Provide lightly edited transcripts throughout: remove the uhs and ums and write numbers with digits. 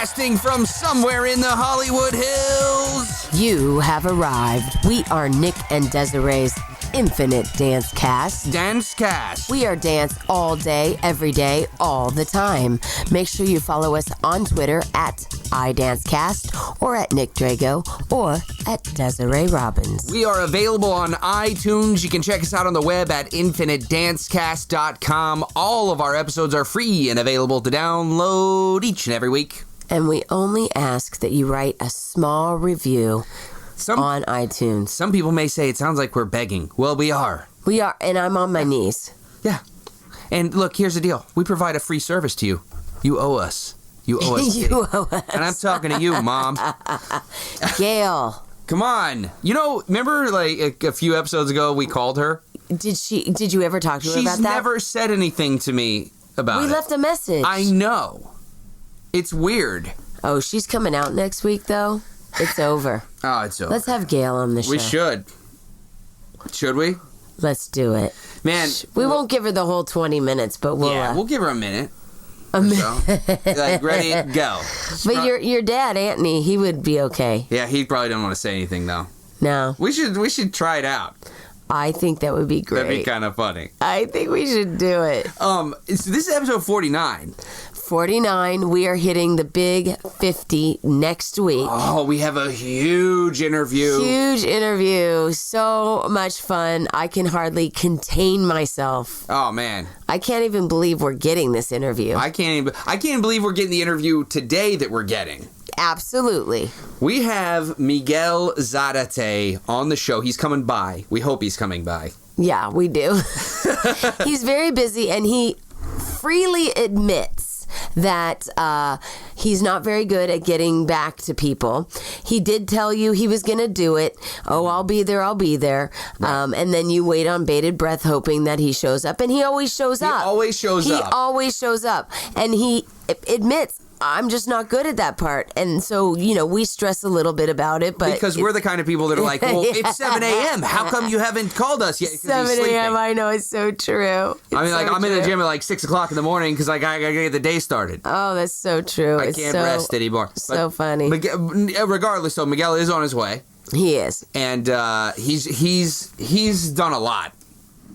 Broadcasting from somewhere in the Hollywood Hills. You have arrived. We are Nick and Desiree's Infinite Dance Cast. Dance Cast. We are dance all day, every day, all the time. Make sure you follow us on Twitter at iDanceCast or at Nick Drago or at Desiree Robbins. We are available on iTunes. You can check us out on the web at infinitedancecast.com. All of our episodes are free and available to download each and every week. And we only ask that you write a small review on iTunes. Some people may say it sounds like we're begging. Well, we are. We are, and I'm on my knees. Yeah. And look, here's the deal. We provide a free service to you. You owe us. You owe us. You owe us. And I'm talking to you, Mom. Gail. Come on. You know, remember like a few episodes ago we called her? Did you ever talk to her about that? She's never said anything to me about it. We left a message. I know. It's weird. Oh, she's coming out next week, though? It's over. Oh, it's over. Let's have Gail on the show. We should. Should we? Let's do it. Man. We won't give her the whole 20 minutes, but we'll... Yeah, we'll give her a minute. A minute. So. Like, ready, go. But your dad, Anthony, he would be okay. Yeah, he probably don't want to say anything, though. No. We should try it out. I think that would be great. That'd be kind of funny. I think we should do it. So this is episode 49. 49. We are hitting the big 50 next week. Oh, we have a huge interview. Huge interview. So much fun. I can hardly contain myself. Oh, man. I can't even believe we're getting this interview. I can't believe we're getting the interview today that we're getting. Absolutely. We have Miguel Zarate on the show. He's coming by. We hope he's coming by. Yeah, we do. He's very busy, and he freely admits that he's not very good at getting back to people. He did tell you he was going to do it. Oh, I'll be there. Right. And then you wait on bated breath hoping that he shows up. And he always shows up. He always shows up. And he admits, I'm just not good at that part. And so, we stress a little bit about it. But because we're the kind of people that are like, well, it's 7 a.m. How come you haven't called us yet? 7 a.m. I know. It's so true. I'm in the gym at like 6 o'clock in the morning because I got to get the day started. Oh, that's so true. I can't rest anymore. So funny. Regardless, though, Miguel is on his way. He is. And he's done a lot.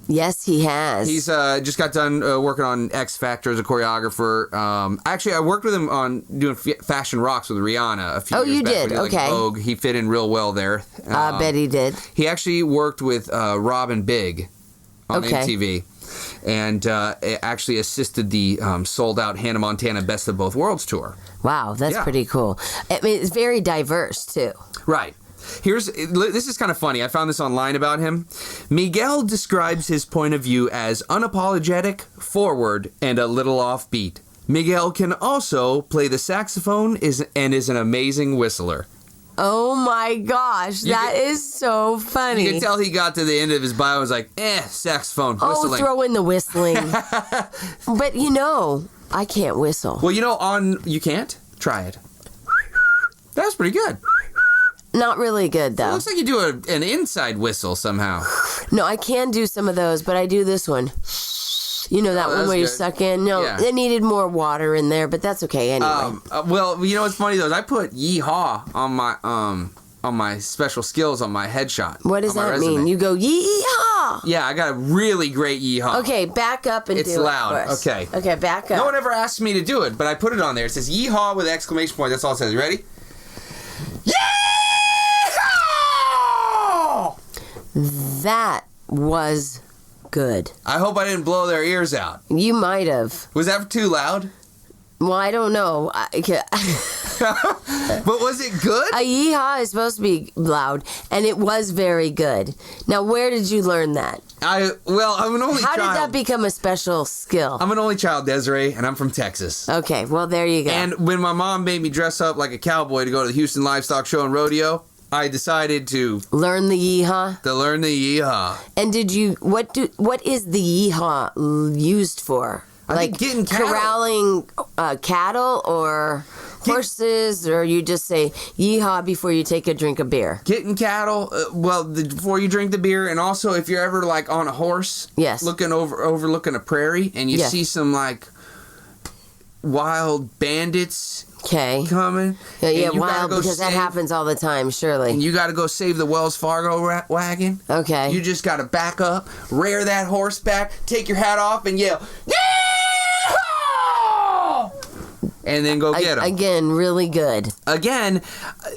Yes, he has. He's just got done working on X Factor as a choreographer. Actually, I worked with him on doing Fashion Rocks with Rihanna a few years back. Oh, you did? Okay. Vogue. He fit in real well there. I bet he did. He actually worked with Robin Big on MTV. And actually assisted the sold-out Hannah Montana Best of Both Worlds tour. Wow, that's pretty cool. I mean, it's very diverse, too. Right. This is kind of funny. I found this online about him. Miguel describes his point of view as unapologetic, forward, and a little offbeat. Miguel can also play the saxophone and is an amazing whistler. Oh my gosh, that is so funny. You can tell he got to the end of his bio and was like, saxophone, whistling. Oh, throw in the whistling. But I can't whistle. Well, you can't? Try it. That was pretty good. Not really good, though. It looks like you do an inside whistle somehow. No, I can do some of those, but I do this one. You know that one where you suck in? No, It needed more water in there, but that's okay anyway. Well, what's funny, though, is I put yeehaw on my special skills on my headshot. What does that mean? You go yeehaw! Yeah, I got a really great yeehaw. Okay, back up and do it. It's loud. Okay, back up. No one ever asked me to do it, but I put it on there. It says yeehaw with an exclamation point. That's all it says. You ready? Yeah! That was good. I hope I didn't blow their ears out. You might have. Was that too loud? Well, I don't know. But was it good? A yeehaw is supposed to be loud, and it was very good. Now, where did you learn that? I'm an only child. How did that become a special skill? I'm an only child, Desiree, and I'm from Texas. Okay, well, there you go. And when my mom made me dress up like a cowboy to go to the Houston Livestock Show and Rodeo, I decided to learn the yeehaw. And did you? What is the yeehaw used for? Like getting cattle. Corralling cattle or horses, or you just say yeehaw before you take a drink of beer? Getting cattle, before you drink the beer, and also if you're ever like on a horse, overlooking a prairie, and you see some like wild bandits Okay. coming. Yeah, and you gotta wild, go because that save- happens all the time, surely. And you got to go save the Wells Fargo wagon. Okay. You just got to back up, rear that horse back, take your hat off, and yell, "Yeehaw!" And then go get him. Again, really good. Again,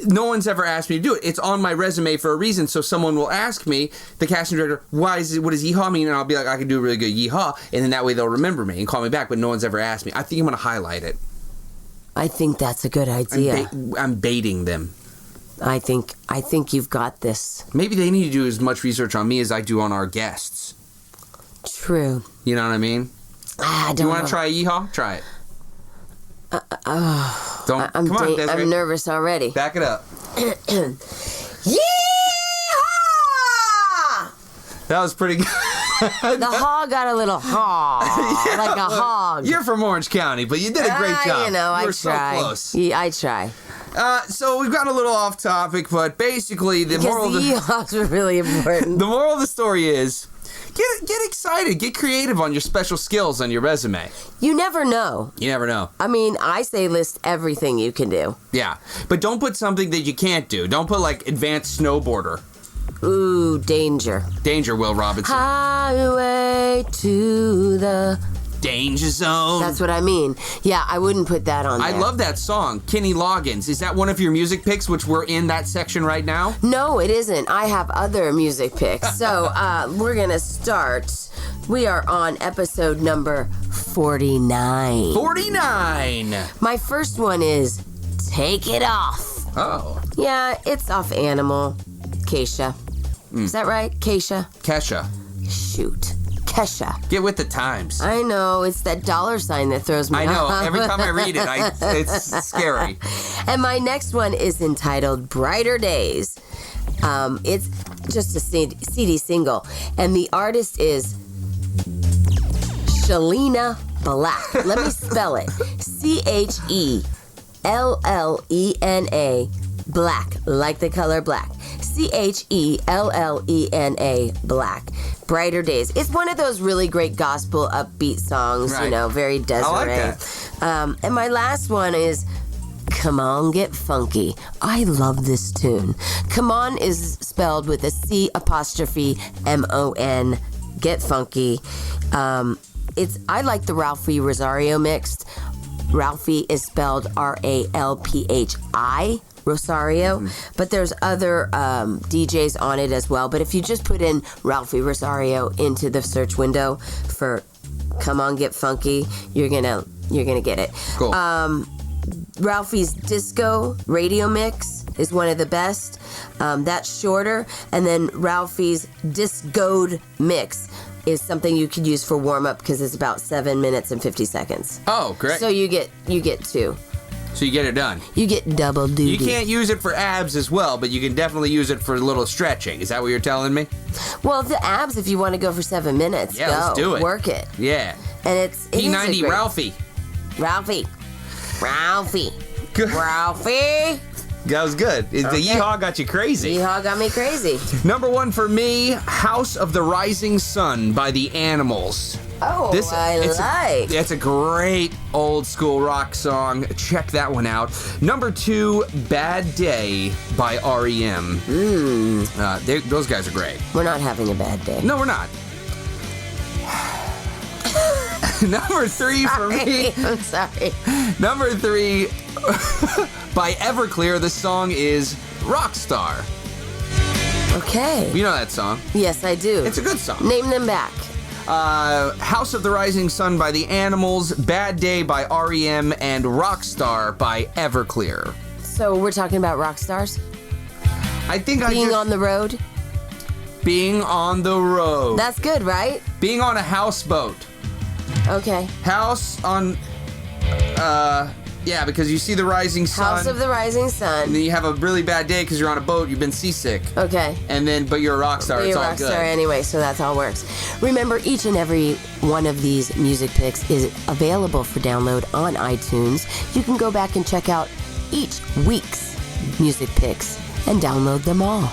no one's ever asked me to do it. It's on my resume for a reason. So someone will ask me, the casting director, what does yeehaw mean? And I'll be like, I can do a really good yeehaw. And then that way they'll remember me and call me back. But no one's ever asked me. I think I'm going to highlight it. I think that's a good idea. I'm baiting them. I think you've got this. Maybe they need to do as much research on me as I do on our guests. True. You know what I mean? I Do you don't want know. to try a yeehaw? Try it. Don't. I'm Come on, Desiree. I'm nervous already. Back it up. Yeehaw! That was pretty good. The hog got a little like a hog. You're from Orange County, but you did a great job. You know, you I were try. so close. Yeah, I try. So we've got a little off topic, but basically the moral Because of the the, yeehaws were really important. the moral of the story is get excited, get creative on your special skills on your resume. You never know. You never know. I mean, I say list everything you can do. Yeah, but don't put something that you can't do. Don't put like advanced snowboarder. Ooh, danger. Danger, Will Robinson. Highway to the... Danger zone. That's what I mean. Yeah, I wouldn't put that on there. I love that song, Kenny Loggins. Is that one of your music picks, which we're in that section right now? No, it isn't. I have other music picks. So we're going to start. We are on episode number 49. 49. My first one is Take It Off. Oh. Yeah, it's off Animal. Keisha. Is that right? Keisha? Kesha. Shoot. Kesha. Get with the times. I know. It's that $sign that throws me I know. off. Every time I read it, it's scary. And my next one is entitled Brighter Days. It's just a CD single. And the artist is Shelena Black. Let me spell it. Chelena Black. Like the color black. Chelena Black. Brighter Days. It's one of those really great gospel upbeat songs, Right. you know, very Desiree. I like that. And my last one is Come On Get Funky. I love this tune. Come On is spelled with a C''MON. Get Funky. I like the Ralphie Rosario mixed. Ralphie is spelled RALPHI. Rosario, but there's other DJs on it as well. But if you just put in Ralphie Rosario into the search window for "Come On Get Funky," you're gonna get it. Cool. Ralphie's Disco Radio Mix is one of the best. That's shorter, and then Ralphie's Discoed Mix is something you could use for warm up because it's about 7 minutes and 50 seconds. Oh, great. So you get two. So you get it done. You get double duty. You can't use it for abs as well, but you can definitely use it for a little stretching. Is that what you're telling me? Well, the abs, if you want to go for 7 minutes, Yeah, go. let's do it. Work it. Yeah. And it is a P90 great- Ralphie. Ralphie. Good. Ralphie. That was good. The Okay. yeehaw got you crazy. Yeehaw got me crazy. Number one for me, House of the Rising Sun by the Animals. Oh, It's a great old school rock song. Check that one out. Number two, Bad Day by REM. Those guys are great. We're not having a bad day. No, we're not. Number three for me. I'm sorry. Number three, by Everclear. The song is Rockstar. Okay. You know that song. Yes, I do. It's a good song. Name them back. House of the Rising Sun by the Animals, Bad Day by REM, and Rockstar by Everclear. So we're talking about rock stars? I think Being on the road? Being on the road. That's good, right? Being on a houseboat. Okay. House on, yeah, because you see the rising sun. House of the Rising and Sun. then you have a really bad day because you're on a boat, you've been seasick. Okay. And then, but you're a rock star, You're it's a all rock good. star anyway, so that's all works. Remember, each and every one of these music picks is available for download on iTunes. You can go back and check out each week's music picks and download them all.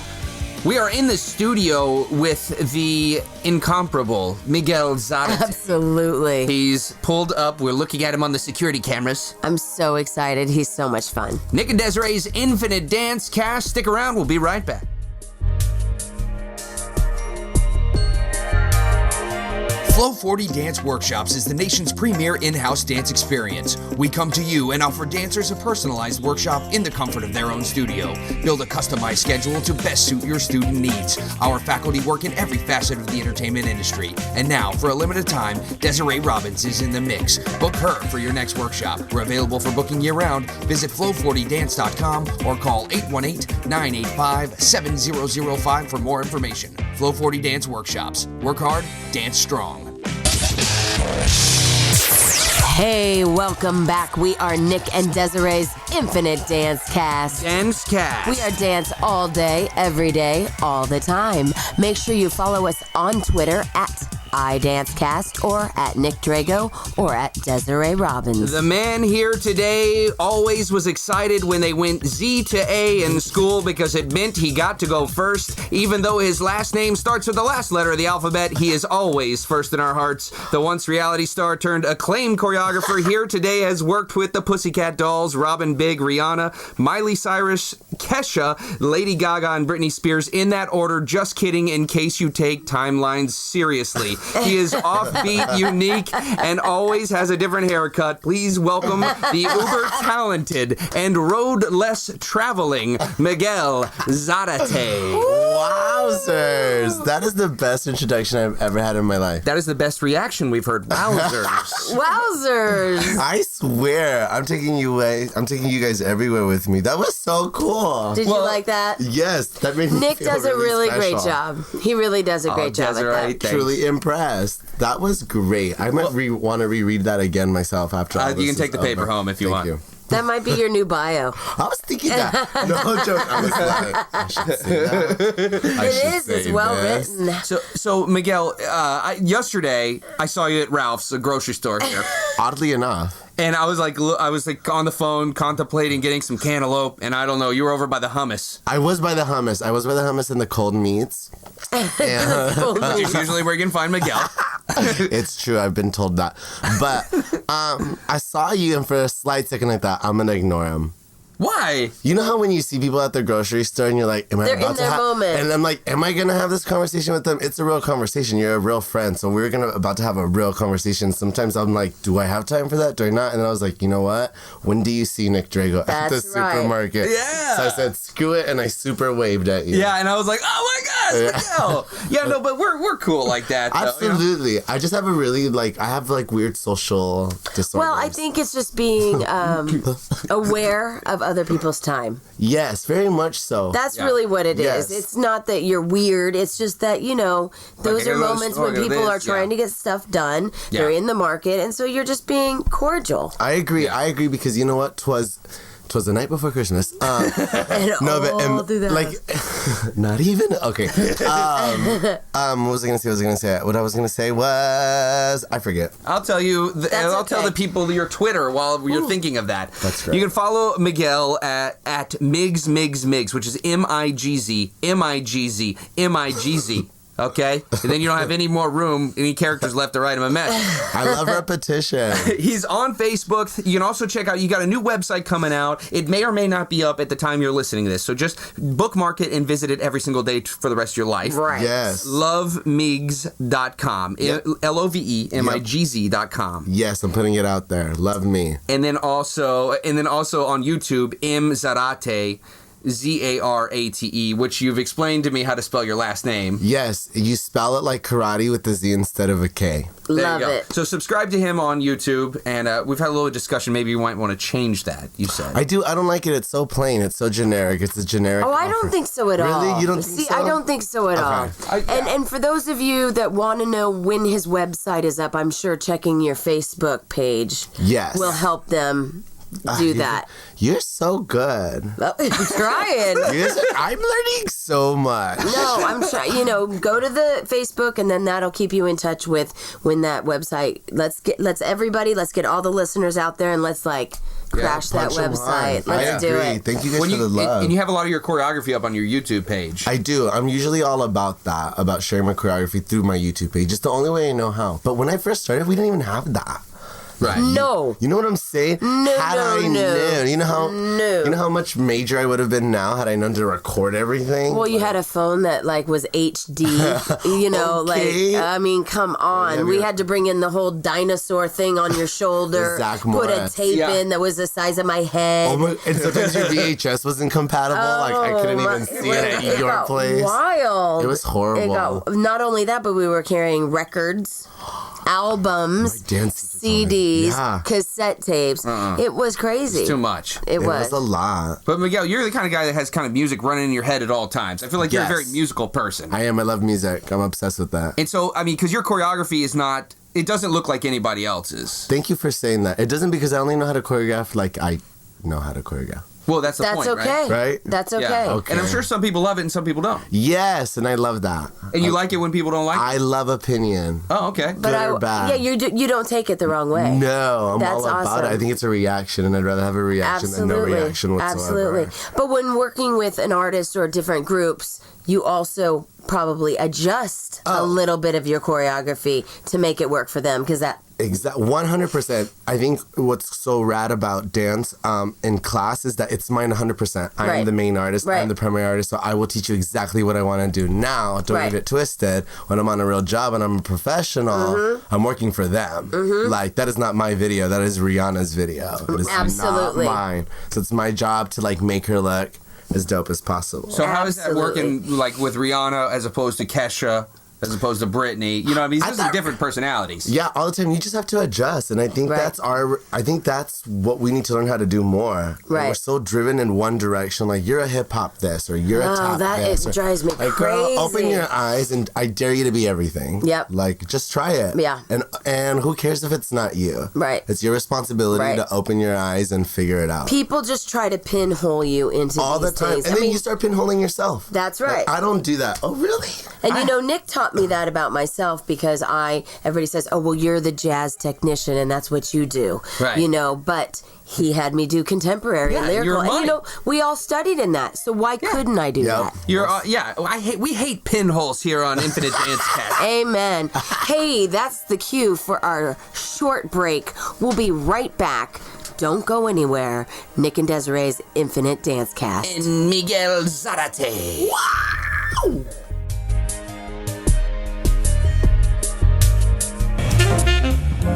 We are in the studio with the incomparable Miguel Zarate. Absolutely. He's pulled up. We're looking at him on the security cameras. I'm so excited. He's so much fun. Nick and Desiree's Infinite Dance Cast. Stick around. We'll be right back. Flow 40 Dance Workshops is the nation's premier in-house dance experience. We come to you and offer dancers a personalized workshop in the comfort of their own studio. Build a customized schedule to best suit your student needs. Our faculty work in every facet of the entertainment industry. And now, for a limited time, Desiree Robbins is in the mix. Book her for your next workshop. We're available for booking year-round. Visit flow40dance.com or call 818-985-7005 for more information. Flow 40 Dance Workshops. Work hard, dance strong. Hey, welcome back. We are Nick and Desiree's Infinite Dance Cast. Dance Cast. We are dance all day, every day, all the time. Make sure you follow us on Twitter at iDanceCast or at Nick Drago or at Desiree Robbins. The man here today always was excited when they went Z to A in school because it meant he got to go first. Even though his last name starts with the last letter of the alphabet, he is always first in our hearts. The once reality star turned acclaimed choreographer here today has worked with the Pussycat Dolls, Robin Big, Rihanna, Miley Cyrus, Kesha, Lady Gaga, and Britney Spears in that order. Just kidding, in case you take timelines seriously. He is offbeat, unique, and always has a different haircut. Please welcome the uber-talented and road-less traveling Miguel Zarate. Wowzers! That is the best introduction I've ever had in my life. That is the best reaction we've heard. Wowzers. Wowzers! I swear, I'm taking you guys everywhere with me. That was so cool. Did you like that? Yes, that made me Nick feel does a really great special. job. He really does a great job Desiree, at that. thanks. Truly impressed. That was great. I might want to reread that again myself after all You this can take is the paper over. home if you Thank want. You. That might be your new bio. I was thinking that. No joke. I was like, I should say that. It's well written. So Miguel, yesterday I saw you at Ralph's, a grocery store here. Oddly enough. And I was like on the phone contemplating getting some cantaloupe, and I don't know, you were over by the hummus. I was by the hummus and the cold meats. And, Which is usually where you can find Miguel. it's true, I've been told that. But I saw you, and for a slight second like that, I'm going to ignore him. Why? You know how when you see people at the grocery store and you're like, am I They're about in to their have... moment. And I'm like, am I going to have this conversation with them? It's a real conversation. You're a real friend. So we're about to have a real conversation. Sometimes I'm like, do I have time for that? Do I not? And then I was like, you know what? When do you see Nick Drago at the That's right. supermarket? Yeah. So I said, screw it, and I super waved at you. Yeah, and I was like, oh my gosh, Miguel. Yeah, no, but we're cool like that. Though, Absolutely. You know? I just have a really, I have weird social disorders. Well, I think it's just being aware of other people's time. Yes, very much so. That's really what it is. Yes. It's not that you're weird. It's just that, those are moments when people are trying to get stuff done. Yeah. They're in the market. And so you're just being cordial. I agree. I agree because you know what? 'Twas the night before Christmas. And through that. Not even? Okay. What was I going to say? What I was going to say was, I forget. I'll tell you, I'll tell okay. the people your Twitter while you're thinking of that. That's great. You can follow Miguel at Migz, which is MIGZ. Okay? And then you don't have any more room, any characters left to write him a message. I love repetition. He's on Facebook. You can also check out, you got a new website coming out. It may or may not be up at the time you're listening to this. So just bookmark it and visit it every single day for the rest of your life. Right. Yes. Lovemigz.com. Yep. LOVEMIGZ.com. Yes, I'm putting it out there. Love me. And then also on YouTube, M Zarate, Zarate, which you've explained to me how to spell your last name. Yes, you spell it like karate with a Z instead of a K. There Love you go. it. So subscribe to him on YouTube, and we've had a little discussion. Maybe you might want to change that, you said. I do. I don't like it. It's so plain. It's so generic. It's a generic. Oh, I don't think so at all. Really? You don't think so? I don't think so at all. And for those of you that want to know when his website is up, I'm sure checking your Facebook page Yes. will help them do that. You're so good. I'm trying. I'm learning so much. No, I'm trying. Go to the Facebook, and then that'll keep you in touch with when that website. Let's get all the listeners out there, and let's crash that punch 'em website. hard. I Let's do agree. it. Thank you guys for the love. And you have a lot of your choreography up on your YouTube page. I do. I'm usually all about that, about sharing my choreography through my YouTube page. It's the only way I know how. But when I first started, we didn't even have that. Right. No. You know what I'm saying? No, had no, I no. known, you know how No. you know how much major I would have been now had I known to record everything. Well, you had a phone that like was HD, you know, Okay. like I mean, come on. Yeah, we yeah. had to bring in the whole dinosaur thing on your shoulder, Zach put a Morris. tape Yeah. in that was the size of my head. Oh my, and sometimes your VHS wasn't compatible. like I couldn't even see it at your got place. Wild. It was horrible. Not only that, but we were carrying records, albums, My dance teacher told me. CDs, Yeah. cassette tapes. It was crazy. It's too much. It It was. was a lot. But Miguel, you're the kind of guy that has kind of music running in your head at all times. I feel like you're a Yes. very musical person. I am. I love music. I'm obsessed with that. And so, I mean, because your choreography is not, it doesn't look like anybody else's. Thank you for saying that. It doesn't because I only know how to choreograph like I know how to choreograph. Well, that's the That's point, okay. Right? That's right? okay. Yeah. Okay. And I'm sure some people love it and some people don't. Yes, and I love that. And you like it when people don't like it? I love opinion. Oh, okay. But Good or bad? yeah, you don't take it the wrong way. No, I'm That's all about awesome. it. I think it's a reaction, and I'd rather have a reaction than no reaction whatsoever. Absolutely. But when working with an artist or different groups, you also probably adjust a little bit of your choreography to make it work for them because that. 100%. I think what's so rad about dance in class is that it's mine 100%. I Right. am the main artist. Right. I'm the primary artist, so I will teach you exactly what I want to do. Now, don't Right. get it twisted. When I'm on a real job and I'm a professional, Mm-hmm. I'm working for them. Like, that is not my video. That is Rihanna's video. It is Absolutely. not mine. So it's my job to, like, make her look as dope as possible. So how is that Absolutely. working, like, with Rihanna as opposed to Kesha, as opposed to Britney? You know, I mean, these are different personalities. Yeah, all the time. You just have to adjust, and I think Right. that's what we need to learn how to do more. Like, Right. we're so driven in one direction. Like, you're a hip hop this, or you're a Oh, tap that this. it drives me like, girl, crazy. open your eyes, and I dare you to be everything. Yep. Like, just try it. Yeah. And who cares if it's not you? Right. It's your responsibility Right. to open your eyes and figure it out. People just try to pinhole you into all the these time, things. and I then mean, you start pinholing yourself. That's Like, right. I don't do that. Oh, really? and you know, Nick taught me that about myself because everybody says, oh, well, you're the jazz technician and that's what you do. Right. You know, but he had me do contemporary and Yeah, lyrical. you're And, you right. know, we all studied in that. So why couldn't I do Yep. that? You're, we hate pinholes here on Infinite Dance Cast. Amen. Hey, that's the cue for our short break. We'll be right back. Don't go anywhere. Nick and Desiree's Infinite Dance Cast. And Miguel Zarate. Wow!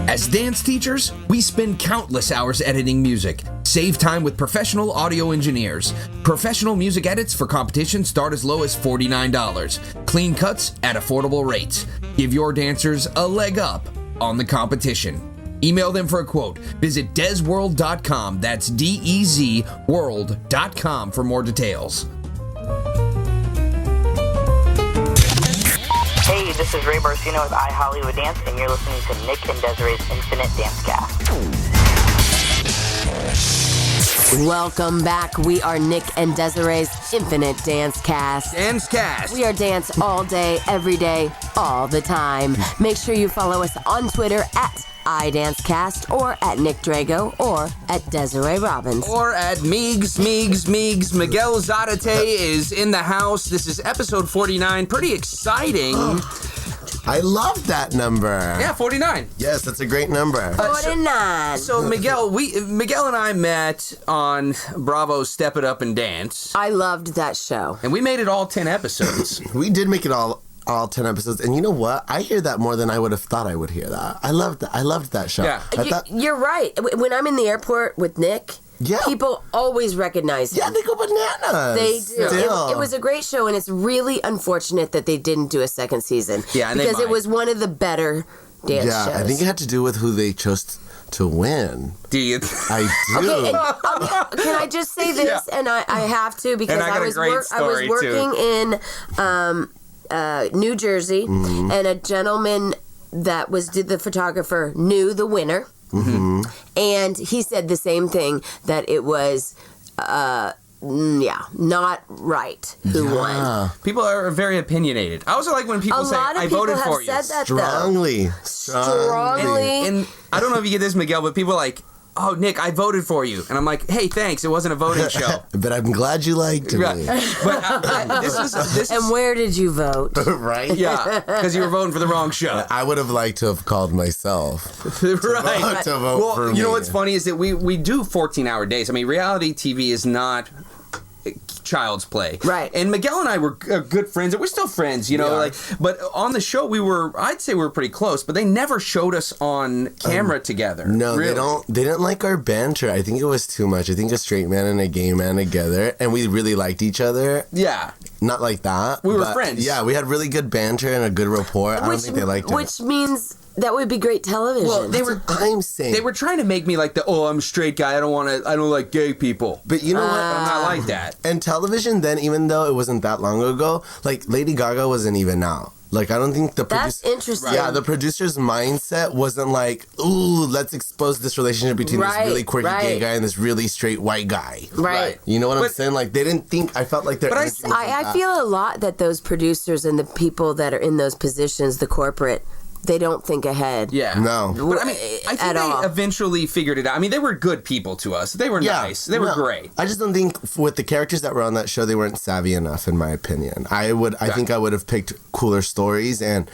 As dance teachers, we spend countless hours editing music. Save time with professional audio engineers. Professional music edits for competition start as low as $49. Clean cuts at affordable rates. Give your dancers a leg up on the competition. Email them for a quote. Visit dezworld.com. That's DEZ world.com for more details. Hey, this is Ray Barcino with iHollywood Dance, and you're listening to Nick and Desiree's Infinite Dance Cast. Welcome back. We are Nick and Desiree's Infinite Dance Cast. Dance Cast. We are dance all day, every day, all the time. Make sure you follow us on Twitter at iDanceCast or at Nick Drago or at Desiree Robbins. Or at Meigs. Miguel Zarate is in the house. This is episode 49. Pretty exciting. I love that number. Yeah, 49. Yes, that's a great number. 49. So Miguel and I met on Bravo's Step It Up and Dance, I loved that show. and we made it all 10 episodes. We did make it all 10 episodes, and you know what? I hear that more than I would have thought I would hear that. I loved that show. Yeah. I thought, You're right. When I'm in the airport with Nick, Yeah. people always recognize him. yeah, they go bananas. They do. Still. It was a great show, and it's really unfortunate that they didn't do a second season. Yeah, and they because it might. was one of the better dance Yeah, shows. I think it had to do with who they chose to win. Do you? I do. Okay, and, can I just say this? Yeah. And I have to because And I got a great I was story, too. working in New Jersey, Mm-hmm. and a gentleman that was the photographer knew the winner, and he said the same thing, that it was not right who won. People are very opinionated. I also like when people A say, lot of I people voted have for said you. that Strongly. Strongly. And I don't know if you get this, Miguel, but people like, oh, Nick, I voted for you. And I'm like, hey, thanks. It wasn't a voting show. But I'm glad you liked me. But this And where did you vote? Right? yeah, because you were voting for the wrong show. I would have liked to have called myself. Right. To vote for me. You know what's funny is that we do 14-hour days. I mean, reality TV is not child's play. Right. And Miguel and I were good friends. We're still friends, you know, Yeah. but on the show I'd say we were pretty close, but they never showed us on camera together. No, really. they didn't like our banter. I think it was too much. I think a straight man and a gay man together, and we really liked each other. Yeah. Not like that. We were but friends. Yeah, we had really good banter and a good rapport. I don't think they liked it. Which means that would be great television. Well, they were I'm saying. they were trying to make me like I'm a straight guy. I don't like gay people. But you know what? I'm not like that. And television then, even though it wasn't that long ago, like Lady Gaga wasn't even out. Like, I don't think the That's interesting. Yeah, the producer's mindset wasn't like, ooh, let's expose this relationship between this really quirky gay guy and this really straight white guy. Right. You know what I'm But- saying? Like, they didn't think, I felt like their But energy wasn't I that. feel a lot that those producers and the people that are in those positions, the corporate, they don't think ahead. Yeah. No. But I mean, I think At they all. eventually figured it out. I mean, they were good people to us. They were nice. They were no. great. I just don't think with the characters that were on that show, they weren't savvy enough, in my opinion. I think I would have picked cooler stories, and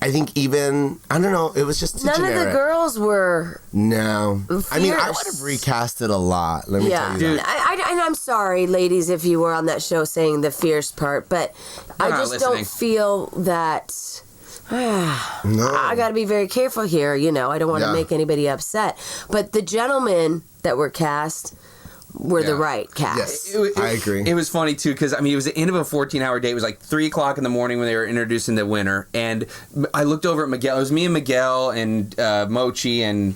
I think even, I don't know, it was just too None generic. of the girls were. No. I mean, I Fierce. would have recast it a lot. Let me tell you Dude. that. And I'm sorry, ladies, if you were on that show saying the fierce part, but I not just listening. don't feel that. No. I got to be very careful here. You know, I don't want to Yeah. make anybody upset. But the gentlemen that were cast were the Yeah. right cast. Yes. I agree. It was funny too because I mean it was the end of a 14-hour day. It was like 3:00 in the morning when they were introducing the winner, and I looked over at Miguel. It was me and Miguel and Mochi and.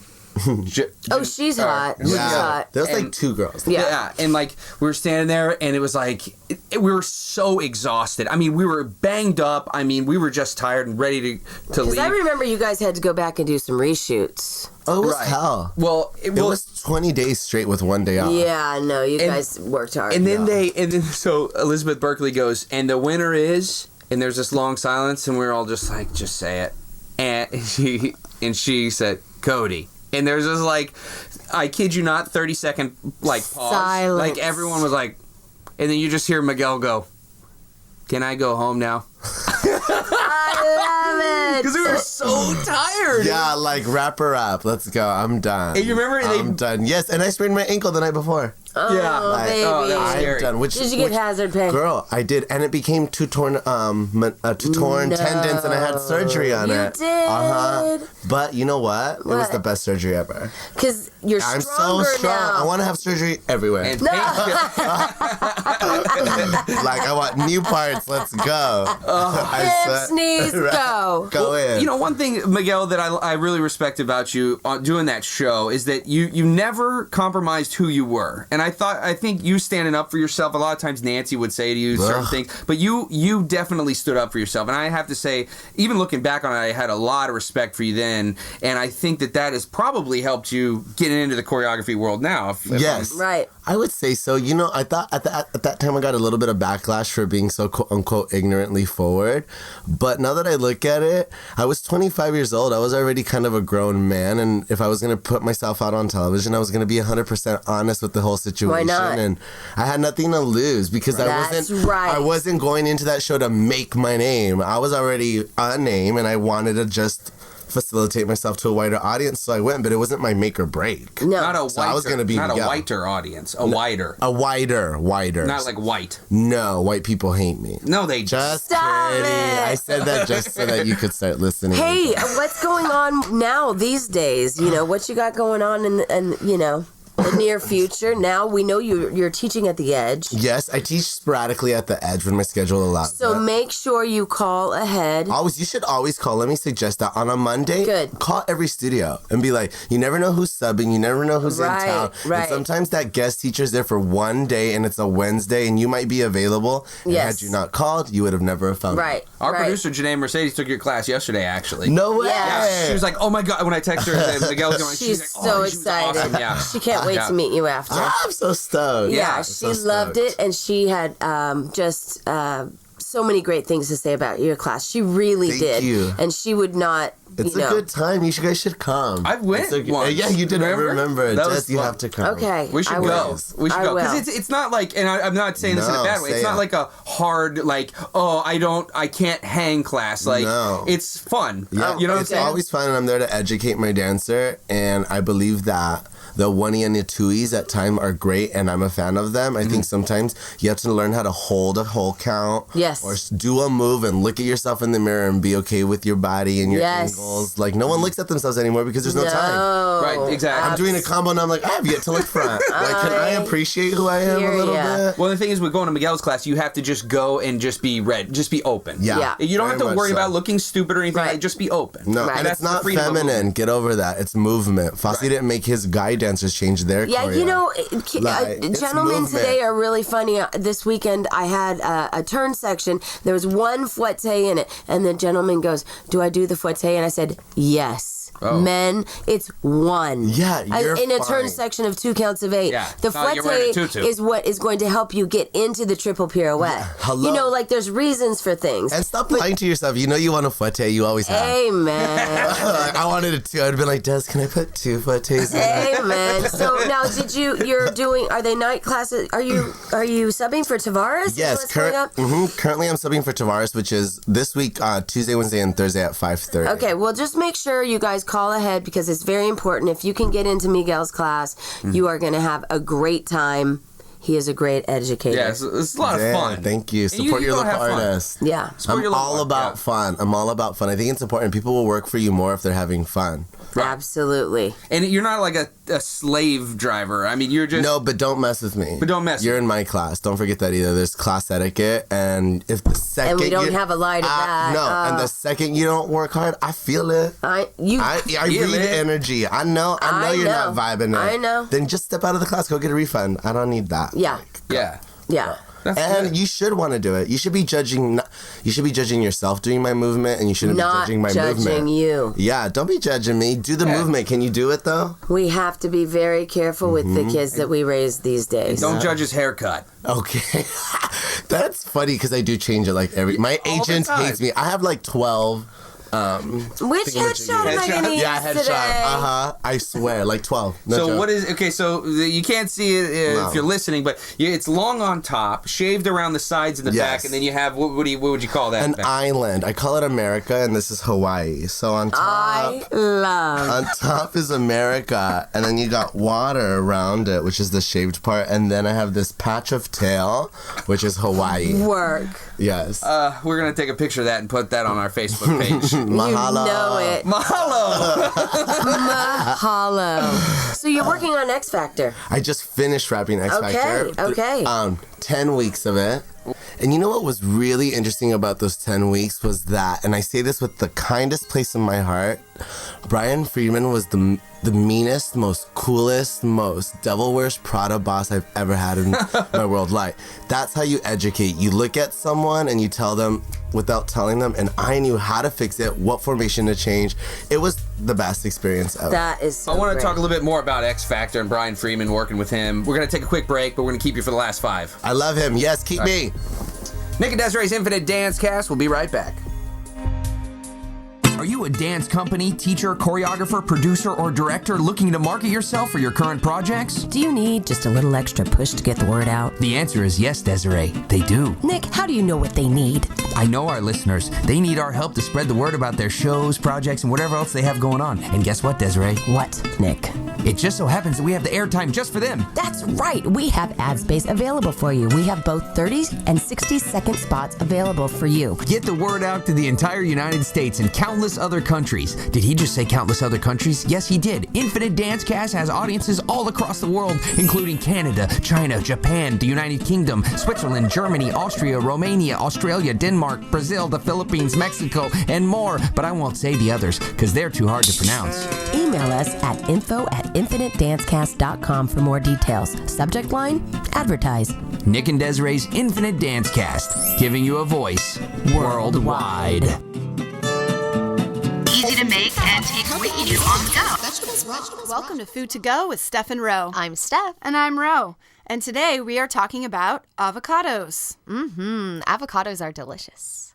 Oh, she's hot. She's hot. There was And- like two girls. Yeah. And like we were standing there, and it was like we were so exhausted. I mean, we were banged up. I mean, we were just tired and ready to Because leave. I remember you guys had to go back and do some reshoots. Oh, it was Right. hell. well, It was 20 days straight with one day off. Yeah, I know. You And- guys worked hard. And then so Elizabeth Berkley goes, and the winner is, and there's this long silence, and we're all just like, just say it, and she said Cody, and there's this like, I kid you not, 30-second like pause, Silence. like everyone was like, and then you just hear Miguel go, "Can I go home now?" I love it. Because we were so tired. Yeah, like wrap her up. Let's go. I'm done. And you remember I'm done. Yes, and I sprained my ankle the night before. Yeah. Oh, Like, baby. oh, that was I'm scary. done. Did you get hazard pay? Girl, I did, and it became two torn tendons, and I had surgery on You it. did? But you know what? It was What? the best surgery ever. Because you're I'm stronger so strong. now. I want to have surgery everywhere. And Like I want new parts. Let's go. Hips, knees, go. Go in. You know, one thing, Miguel, that I really respect about you on doing that show is that you never compromised who you were. And I think you standing up for yourself, a lot of times Nancy would say to you certain things, but you definitely stood up for yourself. And I have to say, even looking back on it, I had a lot of respect for you then. And I think that has probably helped you get into the choreography world now. if Yes. Right. I would say so. You know, I thought at that time I got a little bit of backlash for being so quote unquote ignorantly forward. But now that I look at it, I was 25 years old. I was already kind of a grown man. And if I was going to put myself out on television, I was going to be 100% honest with the whole situation. Why not? And I had nothing to lose because That's right. I wasn't going into that show to make my name. I was already a name and I wanted to just facilitate myself to a wider audience, so I went, but it wasn't my make or break. No. Not a whiter, So I was gonna be not a Miguel. whiter audience, a wider. A wider. Not like white. No, white people hate me. No, they Just Stop kidding. it. I said that just so that you could start listening. Hey, what's going on now these days? You know, what you got going on in you know, the near future? Now we know you're teaching at the Edge. Yes, I teach sporadically at the Edge when my schedule allows. So that. make sure you call ahead. You should always call. Let me suggest that on a Monday, Good. call every studio and be like, you never know who's subbing, you never know who's Right, in town. right. And sometimes that guest teacher's there for one day and it's a Wednesday and you might be available. And Yes. had you not called, you would have never found me. Right. Our right. producer, Janae Mercedes, took your class yesterday, actually. No way. Yeah. She was like, "Oh my god!" When I texted her that Miguel was going, She's like, so "Oh, she was excited. awesome." Yeah, She can't wait Yeah. to meet you after. I'm so stoked. Yeah, I'm she so loved stoked. it, and she had just so many great things to say about your class. She really Thank did. you. And she would not, It's a good time. You guys should come. I went once. Yeah, you did. Remember. That Jess, was you fun. have to come. Okay. We should I go. will. We should I go will. because it's not like, and I'm not saying this in a No, bad way. It's say not it. like a hard like, oh, I can't hang class. Like No. it's fun. Yeah, You know what I'm it's saying? always fun, and I'm there to educate my dancer, and I believe that the one-y and the two-ys at time are great, and I'm a fan of them. I think sometimes you have to learn how to hold a whole count. Yes. Or do a move and look at yourself in the mirror and be okay with your body and your Yes. angles. Like, no one looks at themselves anymore because there's no time. Right, exactly. I'm doing a combo and I'm like, I have yet to look front. Like, can I appreciate who I am hear a little ya. bit? Well, the thing is, with going to Miguel's class, you have to just go and just be just be open. Yeah. You don't have Very to much worry so. about looking stupid or anything. Right. Like, just be open. No, Right. and That's it's the not freedom of feminine. movement. Get over that. It's movement. Fosse didn't make his guy dancers change their Yeah, choreo. you know, It's gentlemen movement. today are really funny. This weekend, I had a turn section. There was one fouette in it, and the gentleman goes, "Do I do the fouette?" And I said, "Yes." Oh. Men, it's one. Yeah, you're in a turn fine. section of 2 counts of 8. Yeah, The it's not like you're wearing a fouette tutu. is what is going to help you get into the triple pirouette. Hello. You know, like there's reasons for things. And stop lying to yourself. You know you want a fouette. You always have. Amen. I wanted it too. I'd been like, Des, can I put 2 fouettes in? Amen. So now, you're doing? Are they night classes? Are you subbing for Tavares? Is Yes, what's coming up? currently I'm subbing for Tavares, which is this week, Tuesday, Wednesday, and Thursday at 5:30. Okay, well, just make sure you guys call ahead because it's very important. If you can get into Miguel's class, you are going to have a great time. He is a great educator. Yeah, it's a lot of Yeah, fun. thank you. And Support you your go local have fun. artists. Yeah. Support your I'm local all art, about yeah. fun. I'm all about fun. I think it's important. People will work for you more if they're having fun. Absolutely. And you're not like a slave driver. I mean, you're just No, but don't mess with me. But don't mess You're with in my class. Don't forget that either. There's class etiquette, and if the second And we don't you- have a lie to that. No, and the second you don't work hard, I feel it. I Feel read it. energy. I know I you're know. not vibing it. I know. Then just step out of the class. Go get a refund. I don't need that. Yeah. yeah. Yeah. That's And good. you should want to do it. You should be judging. You should be judging yourself doing my movement, and you shouldn't Not be judging my judging movement. you. Yeah, don't be judging me. Do the Yeah. movement. Can you do it though? We have to be very careful with the kids that we raise these days. Don't judge his haircut. Okay, that's funny because I do change it like every. My All the agent time. hates me. I have like 12. Which headshot am I going to use Yeah, headshot. today? I swear, like 12. No So joke. what is okay? So you can't see it No. if you're listening, but it's long on top, shaved around the sides and the back, Yes. and then you have what would you call that? An back? island. I call it America, and this is Hawaii. So on top. I love. On top is America, and then you got water around it, which is the shaved part, and then I have this patch of tail, which is Hawaii. Work. Yes. We're gonna take a picture of that and put that on our Facebook page. Mahalo. You know it. Mahalo. Mahalo. So you're working on X Factor. I just finished wrapping X Factor. Okay. 10 weeks of it. And you know what was really interesting about those 10 weeks was that, and I say this with the kindest place in my heart, Brian Freeman was the meanest, most coolest, most devil wears Prada boss I've ever had in my world life. That's how you educate. You look at someone and you tell them without telling them, and I knew how to fix it, what formation to change. It was the best experience ever. That is so I want to great. talk a little bit more about X Factor and Brian Freeman working with him. We're gonna take a quick break, but we're gonna keep you for the last 5. I love him. Yes, keep me. Nick and Desiree's Infinite Dance Cast. We'll be right back. Are you a dance company, teacher, choreographer, producer, or director looking to market yourself for your current projects? Do you need just a little extra push to get the word out? The answer is yes, Desiree. They do. Nick, how do you know what they need? I know our listeners. They need our help to spread the word about their shows, projects, and whatever else they have going on. And guess what, Desiree? What, Nick? It just so happens that we have the airtime just for them. That's right. We have ad space available for you. We have both 30 and 60-second spots available for you. Get the word out to the entire United States and countless other countries. Did he just say countless other countries? Yes, he did. Infinite Dance Cast has audiences all across the world, including Canada, China, Japan, the United Kingdom, Switzerland, Germany, Austria, Romania, Australia, Denmark, Brazil, the Philippines, Mexico, and more. But I won't say the others because they're too hard to pronounce. Email us at info@infinitedancecast.com for more details. Subject line, advertise. Nick and Desiree's Infinite Dance Cast, giving you a voice worldwide. Easy to make and take with you on the go. Welcome to Food to Go with Steph and Ro. I'm Steph. And I'm Ro. And today we are talking about avocados. Avocados are delicious.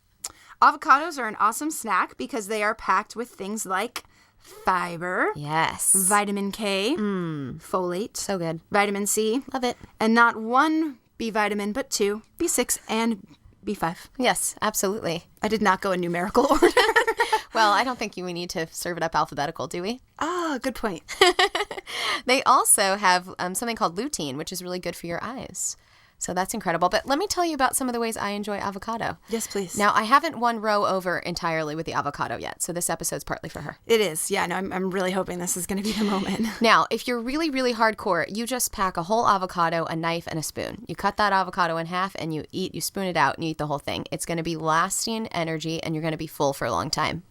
Avocados are an awesome snack because they are packed with things like fiber, Yes. vitamin K, folate, So good. vitamin C, Love it. and not one B vitamin, but 2, B6, and B5. Yes, absolutely. I did not go in numerical order. Well, I don't think we need to serve it up alphabetical, do we? Ah, good point. They also have something called lutein, which is really good for your eyes. So that's incredible. But let me tell you about some of the ways I enjoy avocado. Yes, please. Now, I haven't won row over entirely with the avocado yet, so this episode's partly for her. It is. Yeah, no, I'm really hoping this is going to be the moment. Now, if you're really, really hardcore, you just pack a whole avocado, a knife, and a spoon. You cut that avocado in half and you spoon it out and you eat the whole thing. It's going to be lasting energy and you're going to be full for a long time.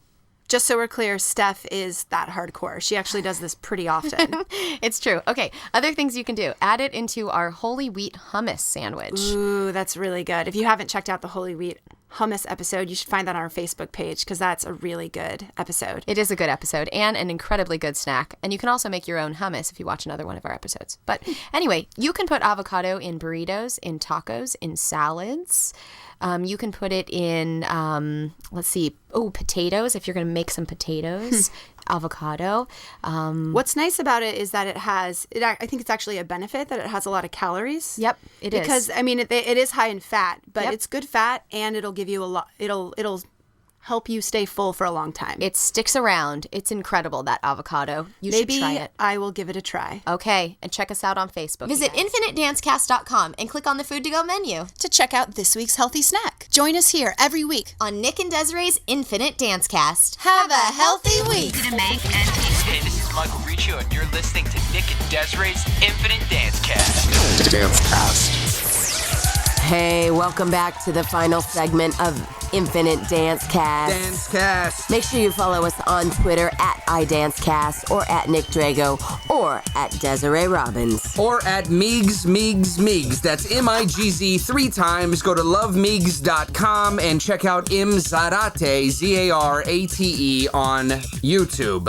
Just so we're clear, Steph is that hardcore. She actually does this pretty often. It's true. Okay, other things you can do. Add it into our holy wheat hummus sandwich. Ooh, that's really good. If you haven't checked out the Holy Wheat hummus episode, you should find that on our Facebook page because that's a really good episode. It is a good episode and an incredibly good snack. And you can also make your own hummus if you watch another one of our episodes. But anyway, you can put avocado in burritos, in tacos, in salads. You can put it in, potatoes, if you're going to make some potatoes, avocado. What's nice about it is that I think it's actually a benefit that it has a lot of calories. Yep, it is. Because, I mean, it is high in fat, but Yep. it's good fat and it'll give you a lot, it'll help you stay full for a long time. It sticks around. It's incredible, that avocado. You Maybe should try it. I will give it a try. Okay, and check us out on Facebook. Visit infinitedancecast.com and click on the Food to Go menu to check out this week's healthy snack. Join us here every week. on Nick and Desiree's Infinite Dancecast. Have a healthy week. To make and taste. Hey, this is Michael Riccio, and you're listening to Nick and Desiree's Infinite Dancecast. Hey, welcome back to the final segment of Infinite Dancecast. Dancecast. Make sure you follow us on Twitter at iDancecast or at Nick Drago or at Desiree Robbins. Or at Meigs. That's M-I-G-Z 3 times. Go to lovemeigs.com and check out Zarate, Z-A-R-A-T-E, on YouTube.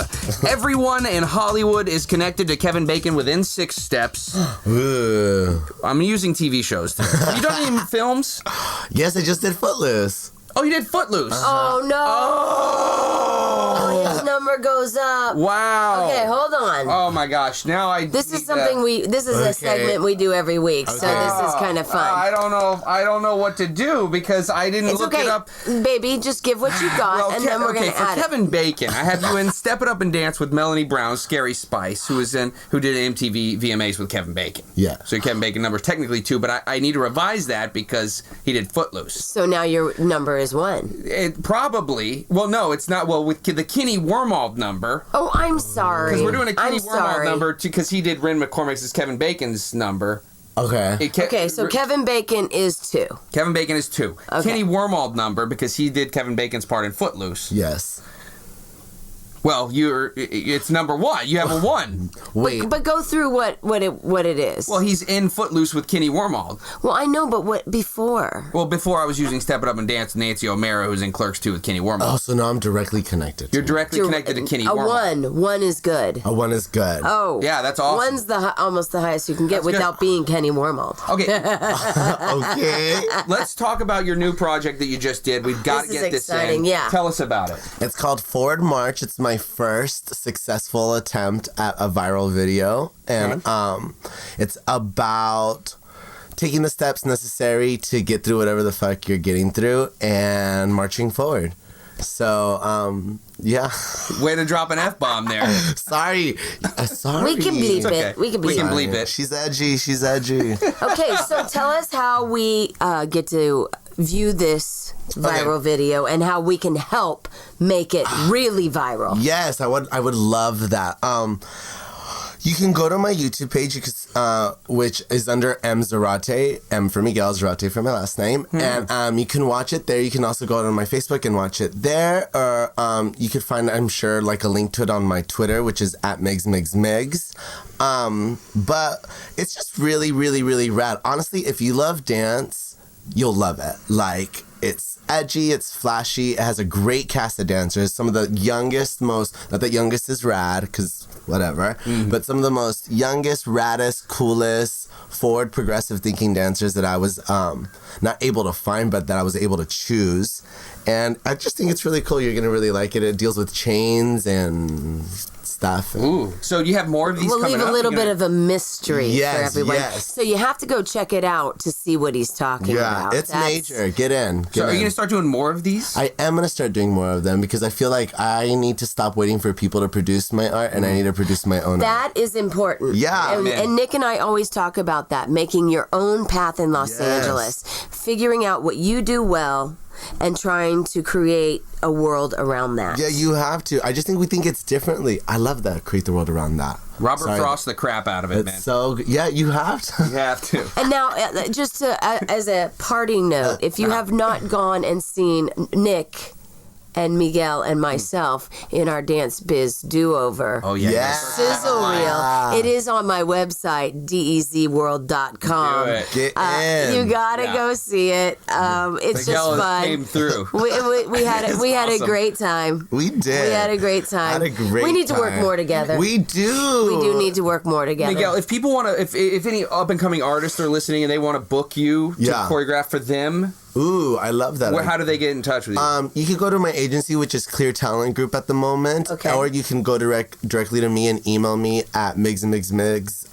Everyone in Hollywood is connected to Kevin Bacon within 6 steps. I'm using TV shows. Have you done any films? Yes, I just did Footloose. Oh, you did Footloose. Oh, no. Oh. His number goes up. Wow. Okay, hold on. Oh my gosh! Now This is something this is a segment we do every week, so this is kind of fun. I don't know what to do because I didn't It's look okay, it up. baby. Just give what you got, and then we're gonna for add Kevin Bacon, I have you in Step It Up and Dance with Melanie Brown, Scary Spice, who did MTV VMAs with Kevin Bacon. Yeah. So Kevin Bacon number's technically 2, but I need to revise that because he did Footloose. So now your number is 1. It probably. Well, no, it's not. Well, with the Kenny Wormald number. Oh, I'm sorry. Because we're doing a Kenny I'm Wormald sorry. number because he did Ren McCormick's as Kevin Bacon's number. Okay. Okay, so Kevin Bacon is 2. Kevin Bacon is 2. Okay. Kenny Wormald number because he did Kevin Bacon's part in Footloose. Yes. Well, it's number 1. You have a 1. Wait. But go through what it is. Well, he's in Footloose with Kenny Wormald. Well, I know, but what before? Well, before I was using Step It Up and Dance with Nancy O'Mara, who's in Clerks 2 with Kenny Wormald. Oh, so now I'm directly connected. You're directly connected to Kenny a Wormald. 1 is good. A 1 is good. Oh, Yeah, that's awesome. 1's almost the highest you can get That's good. without being Kenny Wormald. Okay, Okay. let's talk about your new project that you just did. We've got to This is get this exciting, in. yeah. Tell us about it. It's called Forward March. It's my first successful attempt at a viral video. And it's about taking the steps necessary to get through whatever the fuck you're getting through and marching forward. So, yeah. Way to drop an F-bomb there. Sorry. Sorry. We can bleep It's okay. it. We can bleep it. it. She's edgy. She's edgy. Okay, so tell us how we get to view this viral video and how we can help make it really viral. Yes, I would love that. You can go to my YouTube page, which is under M Zarate, M for Miguel, Zarate for my last name, and you can watch it there. You can also go to my Facebook and watch it there, or you could find, I'm sure, like a link to it on my Twitter, which is at MigsMigsMigs. But it's just really, really, really rad. Honestly, if you love dance, you'll love it. Like, It's edgy, it's flashy, it has a great cast of dancers. Some of the youngest, not that youngest is rad, because whatever, but some of the most youngest, raddest, coolest, forward, progressive thinking dancers that I was not able to find, but that I was able to choose. And I just think it's really cool. You're going to really like it. It deals with chains and stuff. Ooh. So you have more of these coming up? We'll leave a little bit of a mystery for everyone. Yes. So you have to go check it out to see what he's talking about. Yeah, it's major. Get in. So are you going to start doing more of these? I am going to start doing more of them because I feel like I need to stop waiting for people to produce my art and I need to produce my own art. That is important. Yeah. And Nick and I always talk about that, making your own path in Los Angeles, figuring out what you do well, and trying to create a world around that. Yeah, you have to. I just think we think it's differently. I love that. Create the world around that. Robert Frost the crap out of it, man. So good. Yeah, you have to. You have to. And now, just as a parting note, if you have not gone and seen Nick and Miguel and myself in our Dance Biz do-over. Oh, yeah. Sizzle reel. It is on my website, dezworld.com. Do it. Get in. You gotta go see it. It's Miguel just fun. came through. We had a great time. We did. We had a great time. We need to work more together. We do. We do need to work more together. Miguel, if people want to, if any up and coming artists are listening and they want to book you to choreograph for them. Ooh, I love that. How do they get in touch with you? You can go to my agency, which is Clear Talent Group at the moment. Okay. Or you can go directly to me and email me at migsmigsmigs.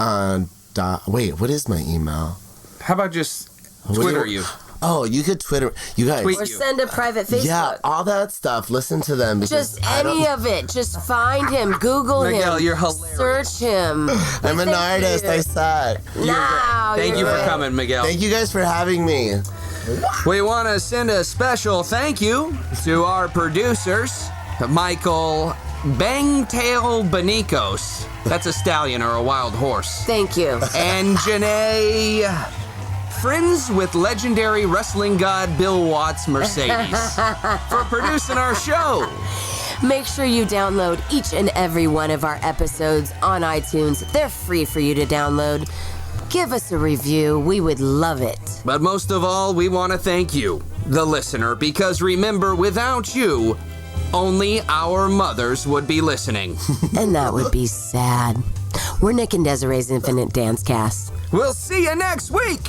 Wait, what is my email? How about just Twitter you? Oh, you could Twitter. You guys. Or send a private Facebook. Yeah, all that stuff. Listen to them. Just any of it. Just find him. Google Miguel, him. you're hilarious. Search him. I'm an artist. I suck. Thank you for coming, Miguel. Thank you guys for having me. We want to send a special thank you to our producers, Michael Bangtail Benicos. That's a stallion or a wild horse. Thank you. And Janae, friends with legendary wrestling god Bill Watts Mercedes, for producing our show. Make sure you download each and every one of our episodes on iTunes. They're free for you to download. Give us a review. We would love it. But most of all, we want to thank you, the listener, because remember, without you, only our mothers would be listening. And that would be sad. We're Nick and Desiree's Infinite Dance Cast. We'll see you next week.